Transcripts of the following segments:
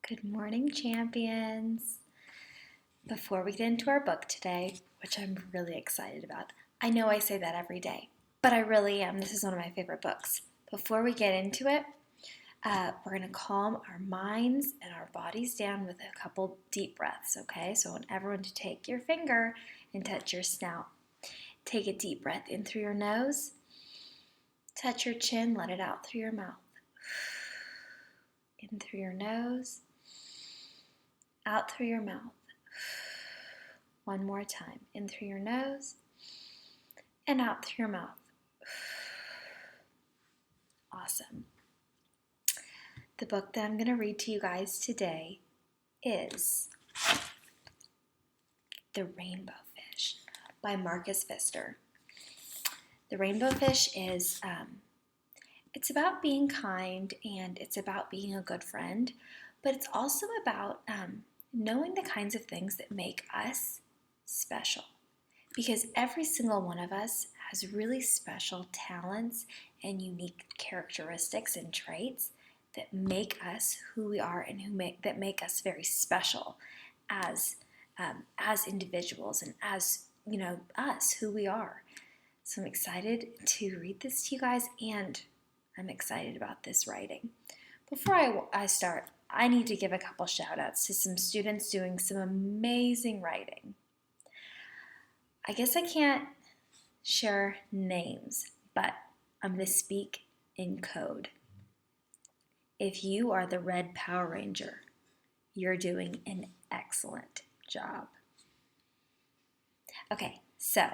Good morning, champions. Before we get into our book today, which I'm really excited about, I know I say that every day, but I really am. This is one of my favorite books. Before we get into it, we're going to calm our minds and our bodies down with a couple deep breaths, okay? So I want everyone to take your finger and touch your snout. Take a deep breath in through your nose. Touch your chin, let it out through your mouth. In through your nose. Out through your mouth. One more time. In through your nose and out through your mouth. Awesome. The book that I'm going to read to you guys today is The Rainbow Fish by Marcus Pfister. The Rainbow Fish is, it's about being kind and it's about being a good friend, but it's also about knowing the kinds of things that make us special. Because every single one of us has really special talents and unique characteristics and traits that make us who we are and that make us very special as individuals and as, us, who we are. So I'm excited to read this to you guys, and I'm excited about this writing. Before I start, I need to give a couple shout outs to some students doing some amazing writing. I guess I can't share names, but I'm going to speak in code. If you are the Red Power Ranger, you're doing an excellent job. Okay, so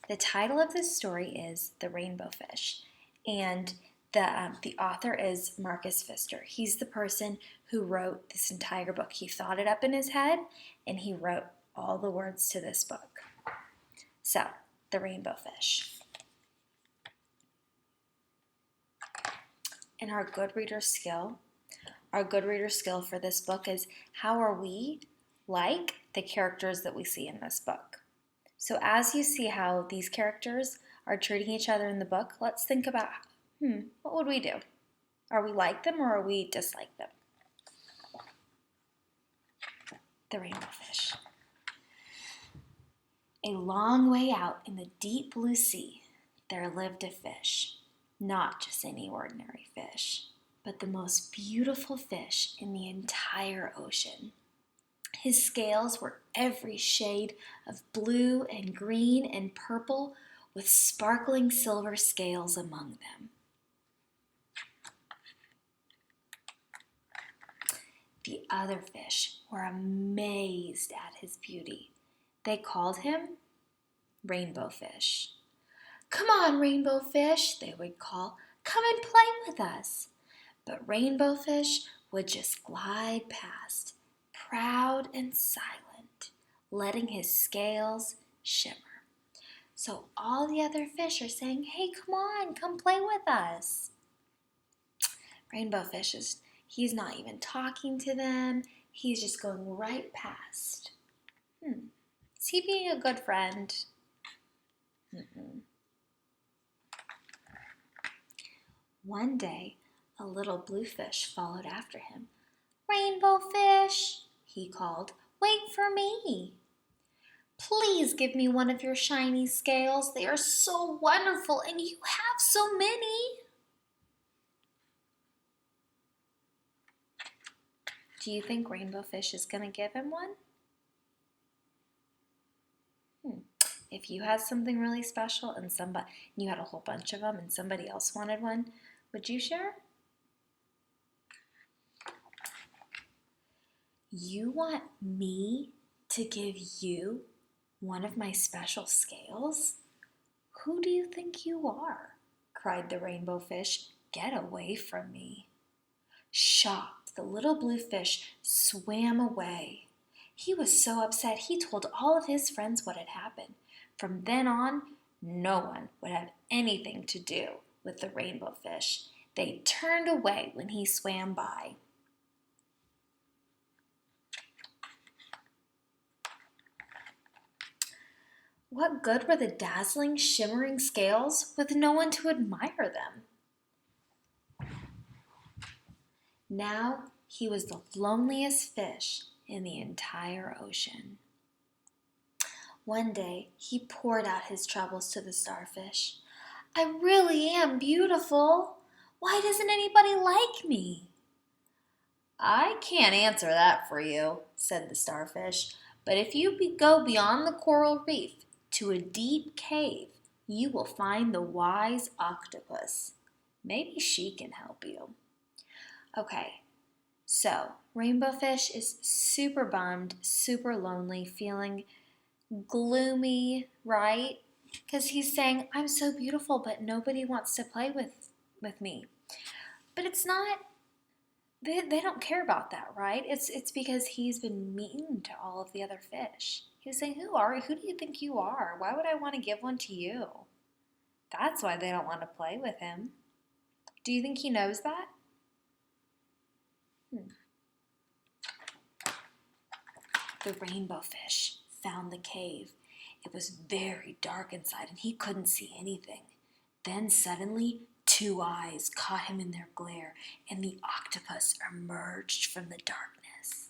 the title of this story is The Rainbow Fish, and the author is Marcus Pfister. He's the person who wrote this entire book. He thought it up in his head, and he wrote all the words to this book. So, The Rainbow Fish. And our good reader skill for this book is, how are we like the characters that we see in this book? So as you see how these characters are treating each other in the book, let's think about, what would we do? Are we like them or are we dislike them? The Rainbow Fish. A long way out in the deep blue sea, there lived a fish. Not just any ordinary fish, but the most beautiful fish in the entire ocean. His scales were every shade of blue and green and purple, with sparkling silver scales among them. The other fish were amazed at his beauty. They called him Rainbow Fish. "Come on, Rainbow Fish," they would call. "Come and play with us." But Rainbow Fish would just glide past, proud and silent, letting his scales shimmer. So all the other fish are saying, "Hey, come on, come play with us." Rainbow Fish he's not even talking to them. He's just going right past. Is he being a good friend? One day, a little blue fish followed after him. "Rainbow Fish," he called, "wait for me. Please give me one of your shiny scales. They are so wonderful, and you have so many." Do you think Rainbow Fish is going to give him one? If you had something really special and you had a whole bunch of them and somebody else wanted one, would you share? You want me to give you one of my special scales? Who do you think you are? Cried the Rainbow Fish. "Get away from me." Shocked, the little blue fish swam away. He was so upset he told all of his friends what had happened. From then on, no one would have anything to do with the Rainbow Fish. They turned away when he swam by. What good were the dazzling, shimmering scales with no one to admire them? Now He was the loneliest fish in the entire ocean. One day, he poured out his troubles to the starfish. I really am beautiful. Why doesn't anybody like me? I can't answer that for you, said the starfish, but if you go beyond the coral reef to a deep cave, you will find the wise octopus. Maybe she can help you. Okay, so Rainbow Fish is super bummed, super lonely, feeling gloomy, right? Because he's saying, I'm so beautiful, but nobody wants to play with me. But it's not, they don't care about that, right? It's because he's been mean to all of the other fish. He was saying, who do you think you are? Why would I want to give one to you? That's why they don't want to play with him. Do you think he knows that? The rainbow fish found the cave. It was very dark inside and he couldn't see anything. Then suddenly, two eyes caught him in their glare and the octopus emerged from the darkness.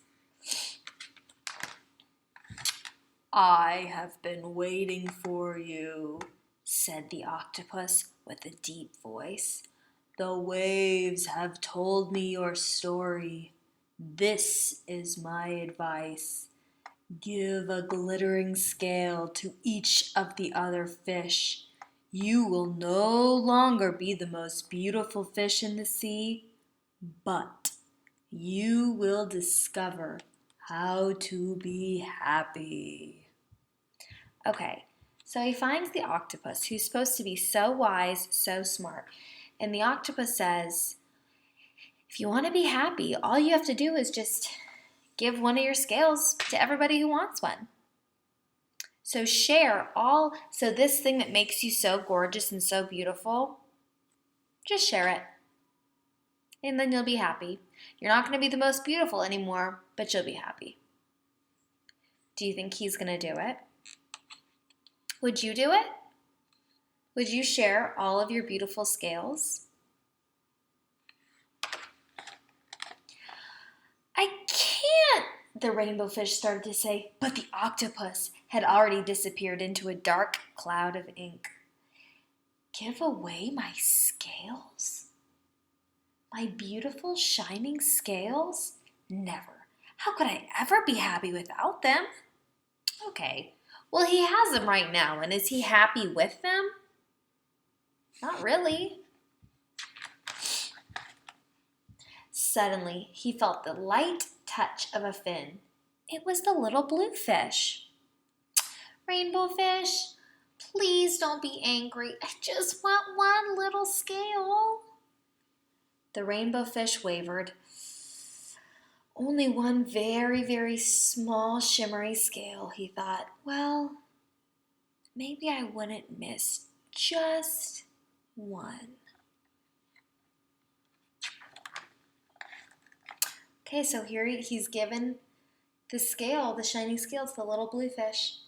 I have been waiting for you, said the octopus with a deep voice. The waves have told me your story. This is my advice. Give a glittering scale to each of the other fish. You will no longer be the most beautiful fish in the sea, but you will discover how to be happy. Okay, so he finds the octopus, who's supposed to be so wise, so smart. And the octopus says, if you want to be happy, all you have to do is just give one of your scales to everybody who wants one. So so this thing that makes you so gorgeous and so beautiful, just share it. And then you'll be happy. You're not going to be the most beautiful anymore, but you'll be happy. Do you think he's going to do it? Would you do it? Would you share all of your beautiful scales? I can't, the rainbow fish started to say, but the octopus had already disappeared into a dark cloud of ink. Give away my scales? My beautiful shining scales? Never. How could I ever be happy without them? Okay, well, he has them right now, and is he happy with them? Not really. Suddenly, he felt the light touch of a fin. It was the little blue fish. Rainbow fish, please don't be angry. I just want one little scale. The rainbow fish wavered. Only one very, very small shimmery scale, he thought. Well, maybe I wouldn't miss just one. Okay, so here he's given the scale, the shining scale, to the little blue fish.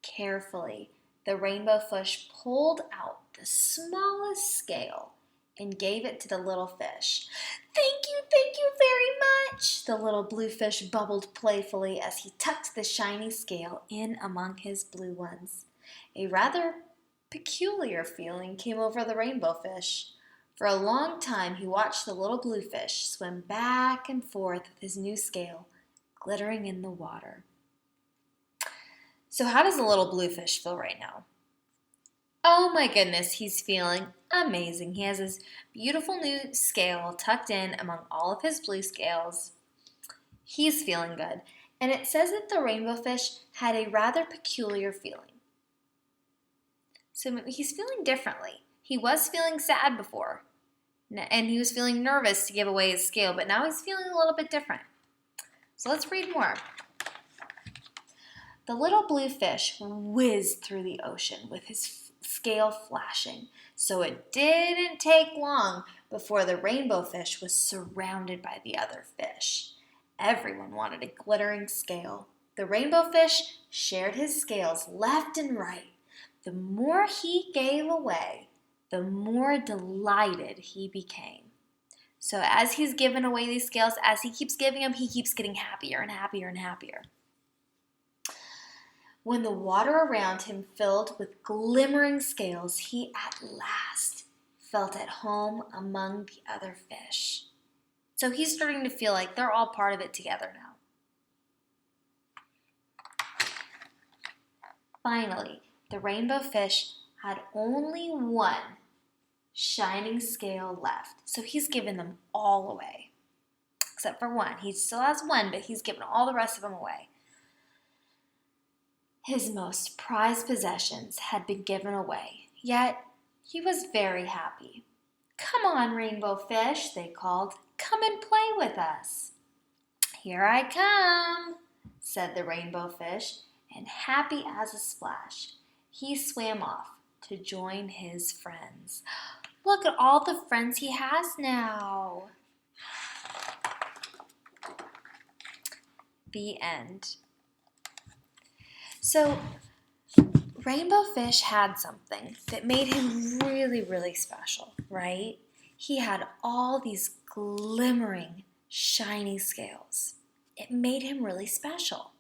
Carefully, the rainbow fish pulled out the smallest scale and gave it to the little fish. Thank you very much, the little blue fish bubbled playfully as he tucked the shiny scale in among his blue ones. A rather peculiar feeling came over the rainbow fish. For a long time he watched the little blue fish swim back and forth with his new scale glittering in the water. So how does the little blue fish feel right now? Oh my goodness, he's feeling amazing. He has his beautiful new scale tucked in among all of his blue scales. He's feeling good. And it says that the rainbow fish had a rather peculiar feeling. So he's feeling differently. He was feeling sad before, and he was feeling nervous to give away his scale, but now he's feeling a little bit different. So let's read more. The little blue fish whizzed through the ocean with his scale flashing, so it didn't take long before the rainbow fish was surrounded by the other fish. Everyone wanted a glittering scale. The rainbow fish shared his scales left and right. The more he gave away, the more delighted he became. So as he's giving away these scales, as he keeps giving them, he keeps getting happier and happier and happier. When the water around him filled with glimmering scales, he at last felt at home among the other fish. So he's starting to feel like they're all part of it together now. Finally, the rainbow fish had only one shining scale left. So he's given them all away, except for one. He still has one, but he's given all the rest of them away. His most prized possessions had been given away, yet he was very happy. "Come on, rainbow fish," they called. "Come and play with us." "Here I come," said the rainbow fish, and happy as a splash, he swam off to join his friends. Look at all the friends he has now. The end. So, Rainbow Fish had something that made him really, really special, right? He had all these glimmering, shiny scales. It made him really special.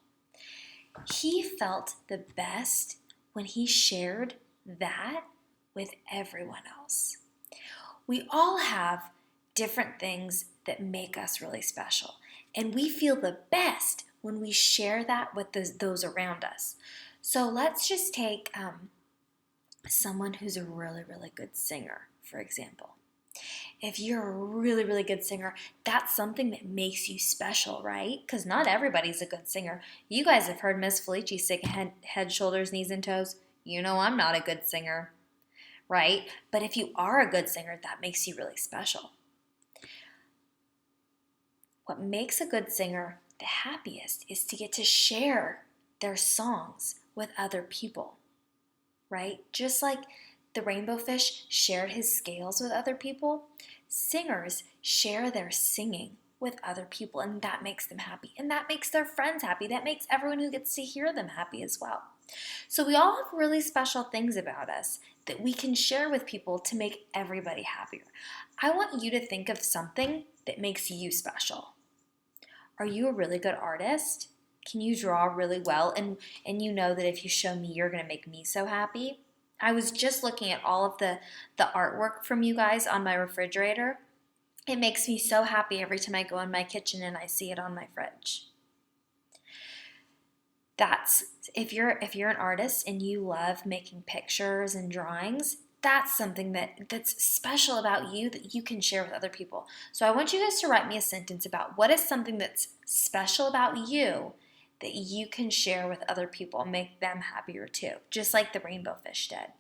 He felt the best when he shared that with everyone else. We all have different things that make us really special, and we feel the best when we share that with those around us. So let's just take someone who's a really, really good singer, for example. If you're a really, really good singer, that's something that makes you special, right? Because not everybody's a good singer. You guys have heard Miss Felici sing head, shoulders, knees, and toes. You know I'm not a good singer, right? But if you are a good singer, that makes you really special. What makes a good singer the happiest is to get to share their songs with other people, right? Just like the rainbow fish shared his scales with other people, singers share their singing with other people, and that makes them happy, and that makes their friends happy. That makes everyone who gets to hear them happy as well. So we all have really special things about us that we can share with people to make everybody happier. I want you to think of something that makes you special. Are you a really good artist? Can you draw really well? And you know that if you show me, you're going to make me so happy? I was just looking at all of the artwork from you guys on my refrigerator. It makes me so happy every time I go in my kitchen and I see it on my fridge. That's if you're an artist and you love making pictures and drawings, that's something that's special about you that you can share with other people. So I want you guys to write me a sentence about what is something that's special about you that you can share with other people and make them happier too, just like the rainbow fish did.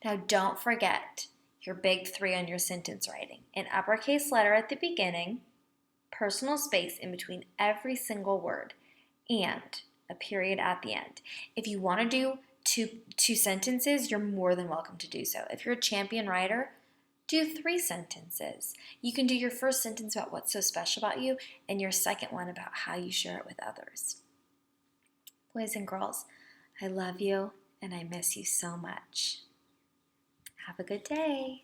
Now don't forget your big 3 on your sentence writing. An uppercase letter at the beginning, personal space in between every single word, and a period at the end. If you want to do two sentences, you're more than welcome to do so. If you're a champion writer, do 3 sentences. You can do your first sentence about what's so special about you and your second one about how you share it with others. Boys and girls, I love you and I miss you so much. Have a good day.